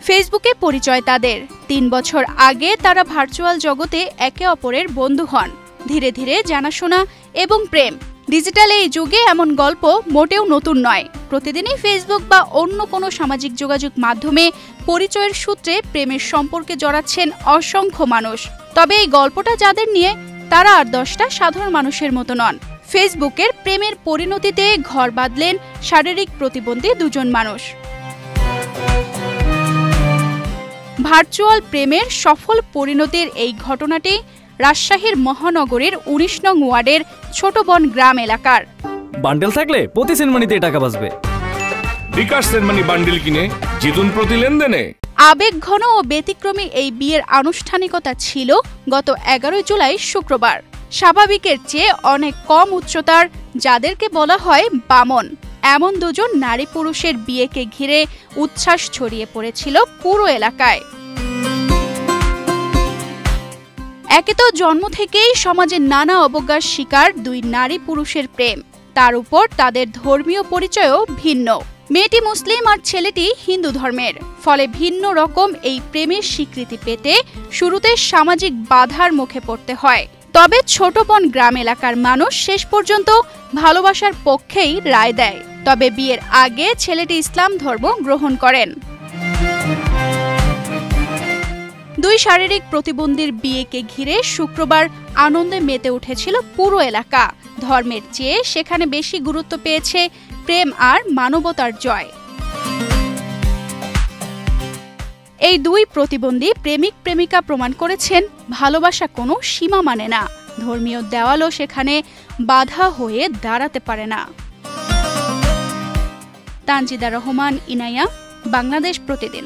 ফেসবুকে পরিচয় তাদের। ৩ বছর আগে তারা ভার্চুয়াল জগতে একে অপরের বন্ধু হন। ধীরে ধীরে জানাশোনা এবং প্রেম। ডিজিটাল এই যুগে এমন গল্প মোটেও নতুন নয়। প্রতিদিনই ফেসবুক বা অন্য কোনো সামাজিক যোগাযোগ মাধ্যমে পরিচয়ের সূত্রে প্রেমের সম্পর্কে জড়াচ্ছেন অসংখ্য মানুষ। তবে এই গল্পটা যাদের নিয়ে, তারা আর 10টা সাধারণ মানুষের মতো নন। ফেসবুকের প্রেমের পরিণতিতে ঘর বাঁধলেন শারীরিক প্রতিবন্ধী দুজন মানুষ। ভার্চুয়াল প্রেমের সফল পরিণতির এই ঘটনাটি রাজশাহীর মহানগরীর ১৯ নং ওয়ার্ডের ছোটবন গ্রাম এলাকার। বান্ডেল থাকলে প্রতি সেনমানিতে টাকা বাঁচবে। বিকাশ সেনমানি বান্ডেল কিনে জিতুন প্রতি লেনদেনে। আবেগঘন ও ব্যতিক্রমী এই বিয়ের আনুষ্ঠানিকতা ছিল গত ১১ জুলাই শুক্রবার। স্বাভাবিকের চেয়ে অনেক কম উচ্চতার, যাদেরকে বলা হয় বামন, এমন দুজন নারী পুরুষের বিয়েকে ঘিরে উচ্ছ্বাস ছড়িয়ে পড়েছিল পুরো এলাকায়। একে তো জন্ম থেকেই সমাজের নানা অবজ্ঞার শিকার দুই নারী পুরুষের প্রেম, তার উপর তাদের ধর্মীয় পরিচয়ও ভিন্ন। মেয়েটি মুসলিম আর ছেলেটি হিন্দু ধর্মের, ফলে ভিন্ন রকম এই প্রেমের স্বীকৃতি পেতে শুরুতে সামাজিক বাধার মুখে পড়তে হয়। তবে ছোটবন গ্রাম এলাকার মানুষ শেষ পর্যন্ত ভালোবাসার পক্ষেই রায় দেয়। তবে বিয়ের আগে ছেলেটি ইসলাম ধর্ম গ্রহণ করেন। দুই শারীরিক প্রতিবন্ধীর বিয়েকে ঘিরে শুক্রবার আনন্দে মেতে উঠেছিল পুরো এলাকা। ধর্মের চেয়ে সেখানে বেশি গুরুত্ব পেয়েছে প্রেম আর মানবতার জয়। এই দুই প্রতিবন্ধী প্রেমিক প্রেমিকা প্রমাণ করেছেন ভালোবাসা কোনো সীমা মানে না, ধর্মীয় দেওয়ালও সেখানে বাধা হয়ে দাঁড়াতে পারে না। তানজিদা রহমান, ইনায়া, বাংলাদেশ প্রতিদিন।